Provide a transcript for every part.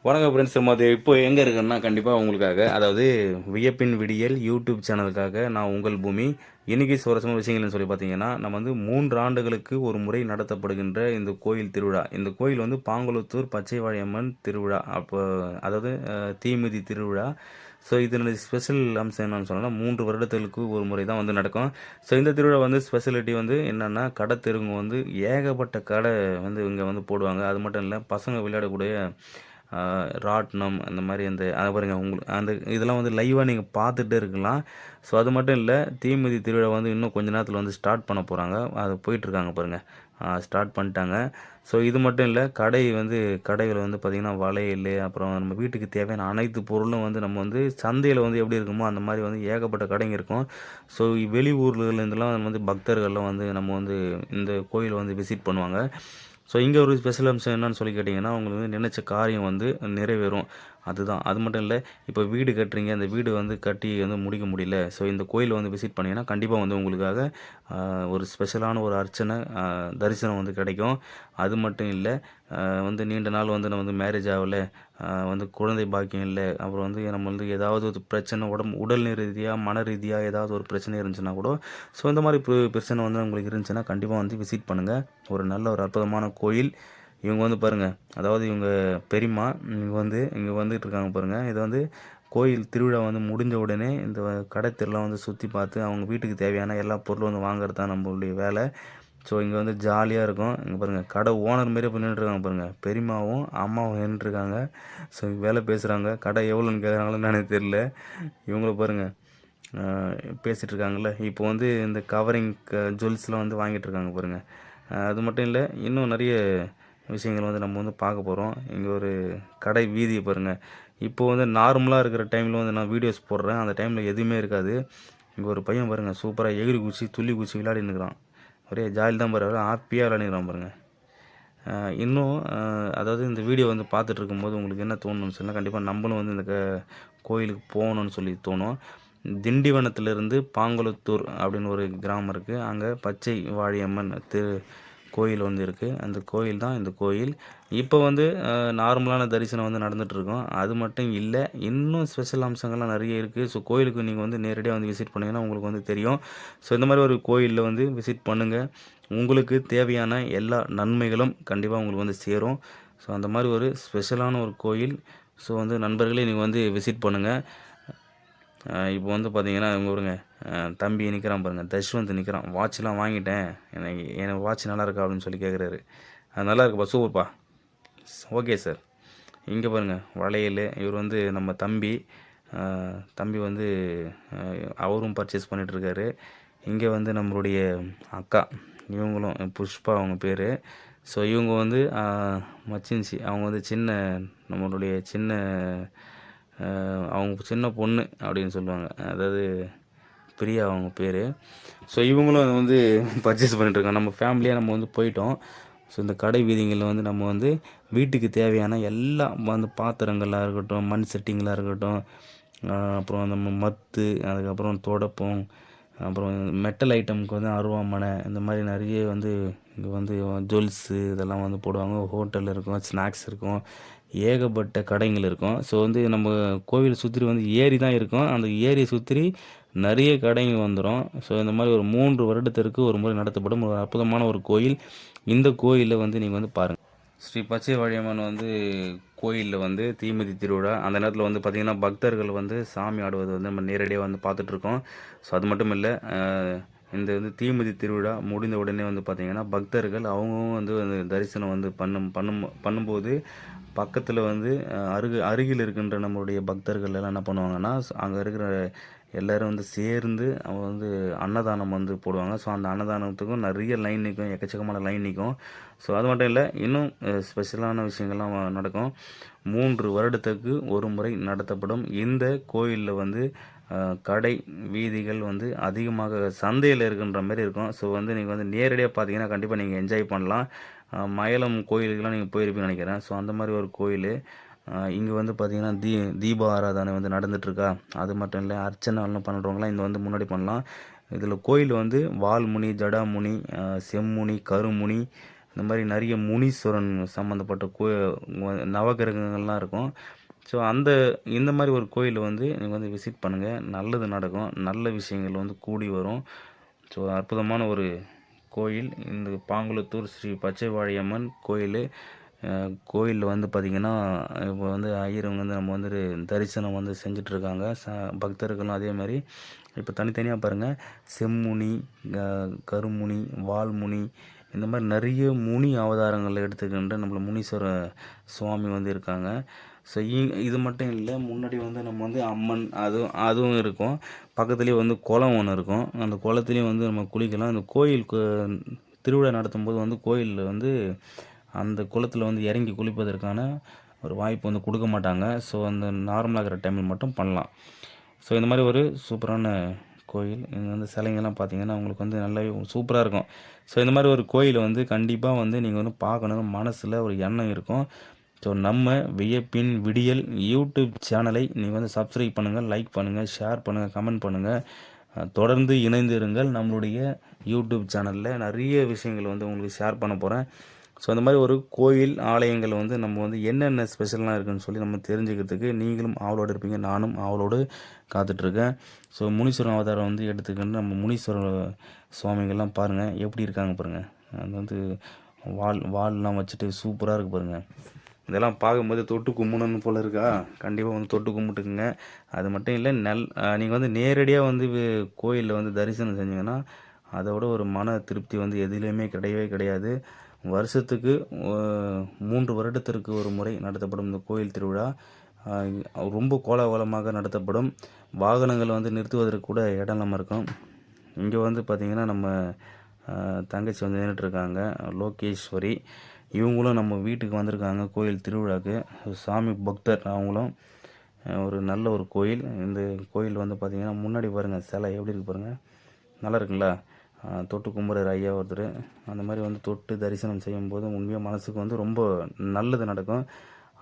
வணக்கம் ஃப்ரெண்ட்ஸ். அது இப்போ எங்கே இருக்குன்னா கண்டிப்பாக உங்களுக்காக, அதாவது வியப்பின் விடியல் யூடியூப் சேனலுக்காக நான் உங்கள் பூமி. இன்னைக்கு சுவாரஸ்யமான விஷயங்கள்னு சொல்லி பார்த்தீங்கன்னா, நம்ம வந்து 3 ஆண்டுகளுக்கு ஒரு முறை நடத்தப்படுகின்ற இந்த கோயில் திருவிழா. இந்த கோயில் வந்து பாங்குளத்தூர் பச்சைவாழியம்மன் திருவிழா. அப்போ அதாவது தீமிதி திருவிழா. ஸோ இதனுடைய ஸ்பெஷல் அம்சம் என்னன்னு சொன்னோன்னா 3 வருடங்களுக்கு ஒரு முறை தான் வந்து நடக்கும். ஸோ இந்த திருவிழா வந்து ஸ்பெஷாலிட்டி வந்து என்னென்னா, கடை தெருவுங்க வந்து ஏகப்பட்ட கடை வந்து இங்கே வந்து போடுவாங்க. அது மட்டும் இல்லை, பசங்க விளையாடக்கூடிய ராட்டினம் அந்த மாதிரி அதை பாருங்க, உங்களுக்கு அந்த இதெல்லாம் வந்து லைவாக நீங்கள் பார்த்துட்டே இருக்கலாம். ஸோ அது மட்டும் இல்லை, தீமிதி திருவிழா வந்து இன்னும் கொஞ்ச நேரத்தில் வந்து ஸ்டார்ட் பண்ண போகிறாங்க. அது போயிட்டுருக்காங்க பாருங்கள், ஸ்டார்ட் பண்ணிட்டாங்க. ஸோ இது மட்டும் இல்லை, கடைகள் வந்து பார்த்திங்கன்னா வளையல், அப்புறம் நம்ம வீட்டுக்கு தேவையான அனைத்து பொருளும் வந்து நம்ம வந்து சந்தையில் வந்து எப்படி இருக்குமோ அந்த மாதிரி வந்து ஏகப்பட்ட கடைங்க இருக்கும். ஸோ வெளியூர்லேருந்துலாம் வந்து பக்தர்கள்லாம் வந்து நம்ம வந்து இந்த கோயிலை வந்து விசிட் பண்ணுவாங்க. ஸோ இங்கே ஒரு ஸ்பெஷல் அம்சம் என்னன்னு சொல்லி கேட்டிங்கன்னா, உங்களுக்கு வந்து நினச்ச காரியம் வந்து நிறைவேறும். அதுதான். அது மட்டும் இல்லை, இப்போ வீடு கட்டுறீங்க, அந்த வீடு வந்து கட்டி வந்து முடிக்க முடியல. ஸோ இந்த கோயிலை வந்து விசிட் பண்ணிங்கன்னா கண்டிப்பாக வந்து உங்களுக்காக ஒரு ஸ்பெஷலான ஒரு அர்ச்சனை தரிசனம் வந்து கிடைக்கும். அது மட்டும் இல்லை, வந்து நீண்ட நாள் வந்து நம்ம வந்து மேரேஜ் ஆகலை, வந்து குழந்தை பாக்கியம் இல்லை, அப்புறம் வந்து நம்ம வந்து ஏதாவது ஒரு பிரச்சனை உடல் ரீதியாக மன ரீதியாக ஏதாவது ஒரு பிரச்சனை இருந்துச்சுன்னா கூட, ஸோ இந்த மாதிரி பிரச்சனை வந்து உங்களுக்கு இருந்துச்சுன்னா கண்டிப்பாக வந்து விசிட் பண்ணுங்கள். ஒரு நல்ல ஒரு அற்புதமான கோயில். இவங்க வந்து பாருங்கள், அதாவது இவங்க பெரியம்மா இங்கே வந்துட்டு இருக்காங்க பாருங்கள். இது வந்து கோயில் திருவிழா வந்து முடிஞ்ச உடனே இந்த கடை தெருலாம் வந்து சுற்றி பார்த்து அவங்க வீட்டுக்கு தேவையான எல்லா பொருளும் வந்து வாங்குறது தான் நம்மளுடைய வேலை. ஸோ இங்கே வந்து ஜாலியாக இருக்கும். இங்கே பாருங்கள், கடை ஓனர் மாரியே இப்போ நின்றுருக்காங்க பாருங்கள். பெரியம்மாவும் அம்மாவும் நின்றுருக்காங்க. ஸோ வேலை பேசுகிறாங்க. கடை எவ்வளோன்னு கேட்குறாங்களோன்னு எனக்கு தெரியல. இவங்கள பாருங்கள், பேசிகிட்டு இருக்காங்கல்ல. இப்போ வந்து இந்த கவரிங் ஜுவல்ஸ்லாம் வந்து வாங்கிட்டு இருக்காங்க பாருங்கள். அது மட்டும் இல்லை, இன்னும் நிறைய விஷயங்கள் வந்து நம்ம வந்து பார்க்க போகிறோம். இங்கே ஒரு கடை வீதியை பாருங்கள். இப்போ வந்து நார்மலாக இருக்கிற டைமில் வந்து நான் வீடியோஸ் போடுறேன், அந்த டைமில் எதுவுமே இருக்காது. இங்கே ஒரு பையன் பாருங்கள், சூப்பராக எகிரி குச்சி துள்ளி குச்சி விளையாடினுக்கிறான். ஒரே ஜாலி தான் பாரு, ஹாப்பியாக விளையாடிக்கிறான் பாருங்கள். இன்னும் அதாவது இந்த வீடியோ வந்து பார்த்துட்டு இருக்கும்போது உங்களுக்கு என்ன தோணுன்னு சொன்னால், கண்டிப்பாக நம்மளும் வந்து இந்த கோயிலுக்கு போகணுன்னு சொல்லி தோணும். திண்டிவனத்திலிருந்து பாங்குளத்தூர் அப்படின்னு ஒரு கிராமம் இருக்குது. அங்கே பச்சை வாழியம்மன் கோயில் வந்து இருக்குது. அந்த கோயில் தான் இந்த கோயில். இப்போ வந்து நார்மலான தரிசனம் வந்து நடந்துகிட்ருக்கோம். அது மட்டும் இல்லை, இன்னும் ஸ்பெஷல் அம்சங்கள்லாம் நிறைய இருக்குது. ஸோ கோயிலுக்கு நீங்கள் வந்து நேரடியாக வந்து விசிட் பண்ணிங்கன்னா உங்களுக்கு வந்து தெரியும். ஸோ இந்த மாதிரி ஒரு கோயிலில் வந்து விசிட் பண்ணுங்கள். உங்களுக்கு தேவையான எல்லா நன்மைகளும் கண்டிப்பாக உங்களுக்கு வந்து சேரும். ஸோ அந்த மாதிரி ஒரு ஸ்பெஷலான ஒரு கோயில். ஸோ வந்து நண்பர்களே, நீங்கள் வந்து விசிட் பண்ணுங்கள். இப்போ வந்து பார்த்தீங்கன்னா இவங்க பாருங்க, தம்பி நிற்கிறான் பாருங்கள், தஷ்வந்த் நிற்கிறான். வாட்ச்லாம் வாங்கிட்டேன், எனக்கு வாட்ச் நல்லா இருக்கா அப்படின்னு சொல்லி கேட்குறாரு. அது நல்லா இருக்குப்பா, சூப்பர்ப்பா, ஓகே சார். இங்கே பாருங்கள், வளையல். இவர் வந்து நம்ம தம்பி வந்து அவரும் பர்ச்சேஸ் பண்ணிகிட்ருக்காரு. இங்கே வந்து நம்மளுடைய அக்கா, இவங்களும் புஷ்பா அவங்க பேர். ஸோ இவங்க வந்து மச்சின்சி, அவங்க வந்து நம்மளுடைய அவங்க சின்ன பொண்ணு அப்படின்னு சொல்லுவாங்க, அதாவது பிரியா அவங்க பேர். ஸோ இவங்களும் வந்து பர்ச்சேஸ் பண்ணிட்டுருக்காங்க. நம்ம ஃபேமிலியாக நம்ம வந்து போயிட்டோம். ஸோ இந்த கடை வீதிகளில் வந்து நம்ம வந்து வீட்டுக்கு தேவையான எல்லா வந்து பாத்திரங்களாக இருக்கட்டும், மண் செட்டிங்களாக இருக்கட்டும், அப்புறம் நம்ம மத்து, அதுக்கப்புறம் துடைப்பம், அப்புறம் மெட்டல் ஐட்டமுக்கு வந்து அருவாமனை, இந்த மாதிரி நிறைய வந்து இங்கே வந்து ஜுவல்ஸு இதெல்லாம் வந்து போடுவாங்க. ஹோட்டல் இருக்கும், ஸ்நாக்ஸ் இருக்கும், ஏகப்பட்ட கடைகள் இருக்கும். ஸோ வந்து நம்ம கோவிலை சுற்றி வந்து ஏரி தான் இருக்கும். அந்த ஏரியை சுற்றி நிறைய கடைங்க வந்துடும். ஸோ இந்த மாதிரி ஒரு 3 வருடத்திற்கு ஒரு முறை நடத்தப்படும் ஒரு அற்புதமான ஒரு கோயில். இந்த கோயிலில் வந்து நீங்கள் வந்து பாருங்கள். ஸ்ரீ பச்சை வாழியம்மன் வந்து கோயிலில் வந்து தீமிதி திருவிழா. அந்த நேரத்தில் வந்து பார்த்திங்கன்னா பக்தர்கள் வந்து சாமி ஆடுவது வந்து நம்ம நேரடியாக வந்து பார்த்துட்ருக்கோம். ஸோ அது மட்டும் இல்லை, இந்த வந்து தீமிதி திருவிழா முடிந்த உடனே வந்து பார்த்திங்கன்னா பக்தர்கள் அவங்களும் வந்து தரிசனம் வந்து பண்ணும்போது பக்கத்தில் வந்து அருகில் இருக்கின்ற நம்மளுடைய பக்தர்கள் எல்லாம் என்ன பண்ணுவாங்கன்னா, அங்கே இருக்கிற எல்லோரும் வந்து சேர்ந்து அவங்க வந்து அன்னதானம் வந்து போடுவாங்க. ஸோ அந்த அன்னதானத்துக்கும் நிறைய லைன் நிற்கும், எக்கச்சக்கமான லைன் நிற்கும். ஸோ அது மட்டும் இல்லை, இன்னும் ஸ்பெஷலான விஷயங்கள்லாம் நடக்கும். 3 வருடத்துக்கு ஒரு முறை நடத்தப்படும் இந்த கோயிலில் வந்து கடை வீதிகள் வந்து அதிகமாக சந்தையில் இருக்கின்ற மாதிரி இருக்கும். ஸோ வந்து நீங்கள் வந்து நேரடியாக பார்த்தீங்கன்னா கண்டிப்பாக நீங்கள் என்ஜாய் பண்ணலாம். மயிலம் கோயிலுக்கெல்லாம் நீங்கள் போயிருப்பீங்கன்னு நினைக்கிறேன். ஸோ அந்த மாதிரி ஒரு கோயில். இங்கே வந்து பார்த்திங்கன்னா தீப ஆராதனை வந்து நடந்துகிட்ருக்கா. அது மட்டும் இல்லை, அர்ச்சனைலாம் பண்ணுறவங்களாம் இங்கே வந்து முன்னாடி பண்ணலாம். இதில் கோயில் வந்து வால்முனி, ஜடாமுனி, செம்முனி, கருமுனி, இந்த மாதிரி நிறைய முனீஸ்வரன் சம்மந்தப்பட்ட நவகிரகங்கள்லாம் இருக்கும். ஸோ இந்த மாதிரி ஒரு கோயில் வந்து நீங்கள் வந்து விசிட் பண்ணுங்கள். நல்லது நடக்கும், நல்ல விஷயங்கள் வந்து கூடி வரும். ஸோ அற்புதமான ஒரு கோயில் இந்த பாங்குளத்தூர் ஸ்ரீ பச்சைவாழியம்மன் கோயில். கோயிலில் வந்து பார்த்திங்கன்னா இப்போ வந்து ஐயருங்க வந்து நம்ம வந்து தரிசனம் வந்து செஞ்சிட்ருக்காங்க. பக்தர்களும் அதே மாதிரி இப்போ தனித்தனியாக பாருங்கள், செம்முனி, கருமுனி, வால்முனி, இந்த மாதிரி நிறைய முனி அவதாரங்கள் எடுத்துக்கின்ற நம்மள முனீஸ்வர சுவாமி வந்து இருக்காங்க. ஸோ இது மட்டும் இல்லை, முன்னாடி வந்து நம்ம வந்து அம்மன் அதுவும் இருக்கும். பக்கத்துலேயே வந்து குளம் ஒன்று இருக்கும். அந்த குளத்துலேயும் வந்து நம்ம குளிக்கலாம். அந்த கோயிலுக்கு திருவிழா நடத்தும்போது வந்து கோயிலில் வந்து அந்த குளத்தில் வந்து இறங்கி குளிப்பதற்கான ஒரு வாய்ப்பு வந்து கொடுக்க மாட்டாங்க. ஸோ அந்த நார்மலாக இருக்கிற டைமில் மட்டும் பண்ணலாம். ஸோ இந்த மாதிரி ஒரு சூப்பரான கோயில். இங்கே வந்து சிலைங்கள்லாம் பார்த்தீங்கன்னா உங்களுக்கு வந்து நல்லாவே சூப்பராக இருக்கும். ஸோ இந்த மாதிரி ஒரு கோயிலை வந்து கண்டிப்பாக வந்து நீங்கள் வந்து பார்க்கணுன்னு மனசில் ஒரு எண்ணம் இருக்கும். ஸோ நம்ம வியப்பின் விடியல் யூடியூப் சேனலை நீங்கள் வந்து சப்ஸ்கிரைப் பண்ணுங்கள், லைக் பண்ணுங்கள், ஷேர் பண்ணுங்கள், கமெண்ட் பண்ணுங்கள். தொடர்ந்து இணைந்து இருங்கள். நம்மளுடைய யூடியூப் சேனலில் நிறைய விஷயங்கள் வந்து உங்களுக்கு ஷேர் பண்ண போகிறேன். ஸோ அந்த மாதிரி ஒரு கோயில் ஆலயங்கள் வந்து நம்ம வந்து என்னென்ன ஸ்பெஷல்லாம் இருக்குதுன்னு சொல்லி நம்ம தெரிஞ்சுக்கிறதுக்கு நீங்களும் ஆவலோடு இருப்பீங்க, நானும் ஆவலோடு காத்துட்ருக்கேன். ஸோ முனீஸ்வரன் அவதாரம் வந்து எடுத்துக்கிட்டு நம்ம முனீஸ்வரர் சுவாமிகள்லாம் பாருங்கள் எப்படி இருக்காங்க பாருங்கள். அது வந்து வால்லாம் வச்சுட்டு சூப்பராக இருக்குது பாருங்கள். இதெல்லாம் பார்க்கும்போது தொட்டு கும்பிடணும் போல் இருக்கா? கண்டிப்பாக வந்து தொட்டு கும்பிட்டுக்குங்க. அது மட்டும் இல்லை, நீங்கள் வந்து நேரடியாக வந்து கோயிலில் வந்து தரிசனம் செஞ்சீங்கன்னா அதோட ஒரு மன திருப்தி வந்து எதுலேயுமே கிடையவே கிடையாது. வருஷத்துக்கு 3 வருடத்திற்கு ஒரு முறை நடத்தப்படும் இந்த கோயில் திருவிழா ரொம்ப கோலாகலமாக நடத்தப்படும். வாகனங்கள் வந்து நிறுத்துவதற்கு கூட இடம் இல்லாமல் இருக்கும். இங்கே வந்து பார்த்திங்கன்னா நம்ம தங்கச்சி வந்து நின்றுட்டுருக்காங்க, லோகேஸ்வரி. இவங்களும் நம்ம வீட்டுக்கு வந்திருக்காங்க கோயில் திருவிழாவுக்கு. சாமி பக்தர் அவங்களும். ஒரு நல்ல ஒரு கோயில். இந்த கோயில் வந்து பார்த்திங்கன்னா முன்னாடி பாருங்கள் சிலை எப்படி இருக்குது பாருங்கள், நல்லா இருக்குங்களா? தொட்டு கும்பிட்ற ஐயா ஒருத்தர். அந்த மாதிரி வந்து தொட்டு தரிசனம் செய்யும்போது உண்மையாக மனசுக்கு வந்து ரொம்ப நல்லது நடக்கும்.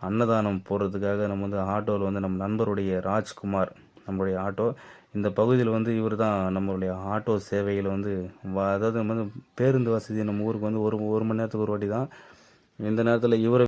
அன்னதானம் போடுறதுக்காக நம்ம வந்து ஆட்டோவில் வந்து நம்ம நண்பருடைய ராஜ்குமார் நம்மளுடைய ஆட்டோ இந்த பகுதியில் வந்து இவர் தான் நம்மளுடைய ஆட்டோ சேவையில் வந்து அதாவது நம்ம வந்து பேருந்து வசதி நம்ம ஊருக்கு வந்து ஒரு மணி நேரத்துக்கு ஒரு வாட்டி தான். இந்த நேரத்தில் இவரை